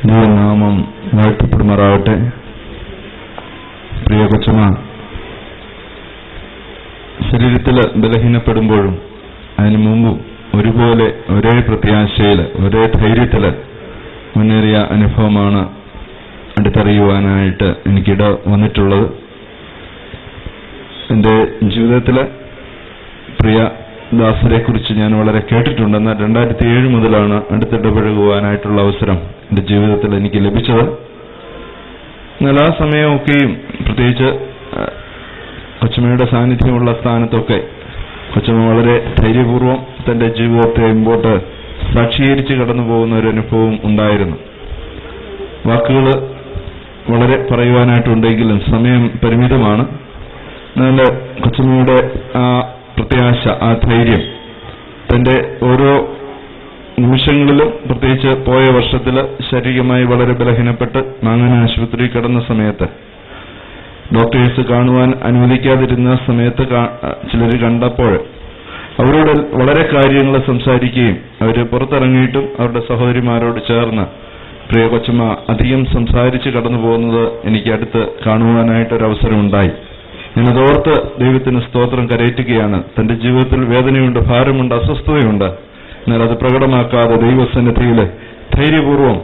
ദൈവനാമം വാഴ്ത്തപ്പെടുമാറാകട്ടെ. പ്രിയ കൊച്ചമ്മ, ശരീരത്തിൽ ബലഹീനപ്പെടുമ്പോഴും അതിനു മുമ്പും ഒരുപോലെ ഒരേ പ്രത്യാശയിൽ ഒരേ ധൈര്യത്തിൽ മുന്നേറിയ അനുഭവമാണ് അടുത്തറിയുവാനായിട്ട് എനിക്കിട വന്നിട്ടുള്ളത്. എൻ്റെ ജീവിതത്തിൽ പ്രിയ ദാസരെ കുറിച്ച് ഞാൻ വളരെ കേട്ടിട്ടുണ്ടെന്ന് 2007 മുതലാണ് അടുത്തിടപഴകുവാനായിട്ടുള്ള അവസരം എൻ്റെ ജീവിതത്തിൽ എനിക്ക് ലഭിച്ചത്. എന്നാൽ ആ സമയമൊക്കെയും പ്രത്യേകിച്ച് കൊച്ചമ്മയുടെ സാന്നിധ്യമുള്ള സ്ഥാനത്തൊക്കെ കൊച്ചമ്മ വളരെ ധൈര്യപൂർവ്വം തൻ്റെ ജീവിതത്തെ മുമ്പോട്ട് സാക്ഷീകരിച്ച് കടന്നു പോകുന്ന ഒരു അനുഭവം ഉണ്ടായിരുന്നു. വാക്കുകൾ വളരെ പറയുവാനായിട്ടുണ്ടെങ്കിലും സമയം പരിമിതമാണ്. എന്നാൽ കൊച്ചമ്മയുടെ ആ പ്രത്യാശ, ആ ധൈര്യം തൻ്റെ ഓരോ നിമിഷങ്ങളിലും, പ്രത്യേകിച്ച് പോയ വർഷത്തിൽ ശാരീരികമായി വളരെ ബലഹീനപ്പെട്ട് മാങ്ങാന ആശുപത്രിയിൽ കിടന്ന സമയത്ത്, ഡോക്ടേഴ്സ് കാണുവാൻ അനുവദിക്കാതിരുന്ന സമയത്ത് ചിലർ കണ്ടപ്പോൾ അവരോട് വളരെ കാര്യങ്ങൾ സംസാരിക്കുകയും അവർ പുറത്തിറങ്ങിയിട്ടും അവരുടെ സഹോദരിമാരോട് ചേർന്ന് പ്രിയ കൊച്ചമ്മ അധികം സംസാരിച്ച് കടന്നു പോകുന്നത് എനിക്ക് അടുത്ത് കാണുവാനായിട്ടൊരവസരമുണ്ടായി. ഞാനതോർത്ത് ദൈവത്തിന് സ്തോത്രം കരയറ്റുകയാണ്. തന്റെ ജീവിതത്തിൽ വേദനയുണ്ട്, ഭാരമുണ്ട്, അസ്വസ്ഥതയുണ്ട്. എന്നാൽ അത് പ്രകടമാക്കാതെ ദൈവസന്നിധിയിൽ ധൈര്യപൂർവ്വം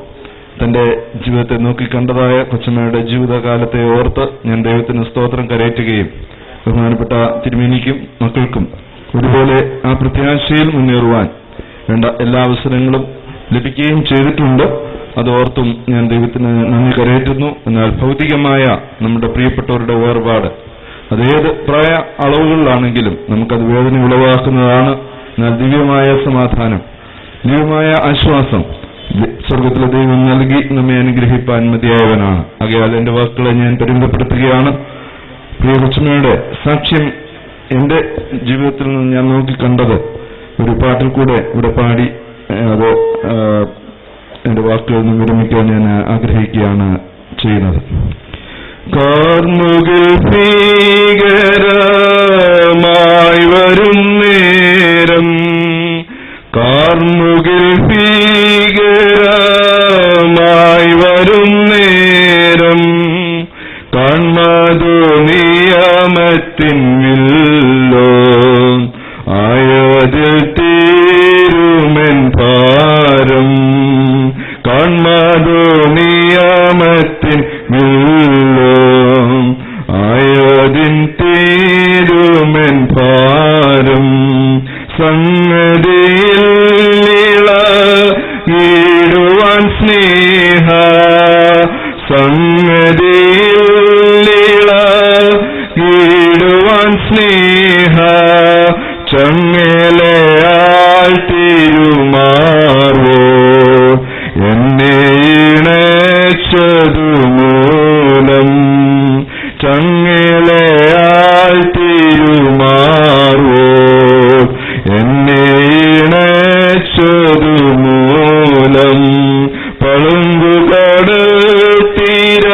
തന്റെ ജീവിതത്തെ നോക്കിക്കണ്ടതായ കൊച്ചമ്മയുടെ ജീവിതകാലത്തെ ഓർത്ത് ഞാൻ ദൈവത്തിന് സ്തോത്രം കരയറ്റുകയും ബഹുമാനപ്പെട്ട തിരുമേനിക്കും മക്കൾക്കും ഒരുപോലെ ആ പ്രത്യാശയിൽ മുന്നേറുവാൻ വേണ്ട എല്ലാ അവസരങ്ങളും ലഭിക്കുകയും ചെയ്തിട്ടുണ്ട്. അതോർത്തും ഞാൻ ദൈവത്തിന് നന്ദി കരയറ്റുന്നു. എന്നാൽ ഭൗതികമായ നമ്മുടെ പ്രിയപ്പെട്ടവരുടെ വേർപാട് അതേത് പ്രായ അളവുകളിലാണെങ്കിലും നമുക്കത് വേദന ഉളവാക്കുന്നതാണ്. എന്നാൽ ദിവ്യമായ സമാധാനം, ദിവ്യമായ ആശ്വാസം സ്വർഗത്തിലെ ദൈവം നൽകി നമ്മെ അനുഗ്രഹിപ്പാൻ മതിയായവനാണ്. ആകയാൽ എന്റെ വാക്കുകളെ ഞാൻ പരിമിതപ്പെടുത്തുകയാണ്. പ്രിയ കൊച്ചമ്മയുടെ സാക്ഷ്യം എന്റെ ജീവിതത്തിൽ നിന്ന് ഞാൻ നോക്കിക്കണ്ടത് ഒരു പാട്ടിൽ കൂടെ ഇവിടെ പാടി അത് എന്റെ വാക്കുകളിൽ നിന്ന് വിരമിക്കാൻ ഞാൻ ആഗ്രഹിക്കുകയാണ് ചെയ്യുന്നത്. കാർമുകിൽ ഭീകരമായി വരും നേരം, കാർമുകിൽ ഭീകരമായി വരും നേരം, കാൺമതു നിയമത്തിൻമില്ലോ ആയതിൽ തീരുമെൻ ഭാരം, കാൺമതു നിയമത്തിൻമില്ലോ ആയതിൻ തീരുമെൻ ഭാരം, സംഗതിയിൽ ഇളകിടുവാൻ സ്നേഹ, സംഗതിയിൽ ഇളകിടുവാൻ സ്നേഹ, ചങ്ങലയാൽ തിരുമാറോ എന്നെ ഇണച്ചതുമൂലം, ചങ്ങലയാൽ തിരുമാറോ എന്നെ ഇണച്ചതുമൂലം, പളുങ്കുകടൽ തീര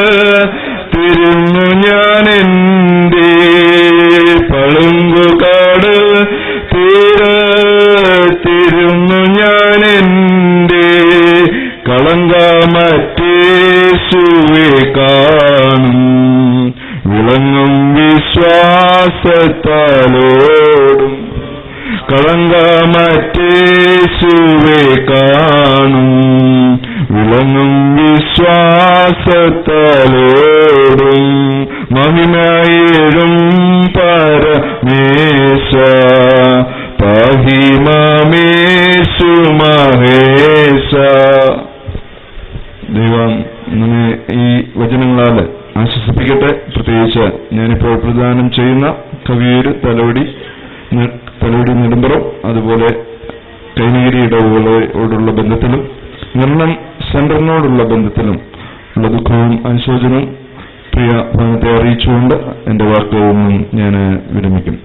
തിരുന്നു ഞാൻ എന്റെ, പളുങ്കുകടൽ തീര തിരുന്നു ഞാൻ എന്റെ, കളങ്കമറ്റേശുവെ കാണും വിളങ്ങും വിശ്വാസത്താലോടും, കളങ്കമറ്റേശുവെ കാണും വിളങ്ങും വിശ്വാസത്താലോടും, മഹിമയേഴും പരമേശ പാഹിമേശു മഹേശ. ദൈവം നമ്മെ ഈ വചനങ്ങളാൽ ആശ്വസിപ്പിക്കട്ടെ. പ്രത്യേകിച്ച് ഞാനിപ്പോൾ പ്രദാനം ചെയ്യുന്ന കവിയൂര്, തലോടി നെടുമ്പുറം, അതുപോലെ കൈനഗിരി ഇടവുകളോടുള്ള ബന്ധത്തിലും നിർണം സെന്ററിനോടുള്ള ബന്ധത്തിലും ഉള്ള ദുഃഖവും അനുശോചനവും പ്രിയ ഭവനത്തെ അറിയിച്ചുകൊണ്ട് എന്റെ വാക്കുകളിൽ നിന്നും ഞാൻ വിരമിക്കും.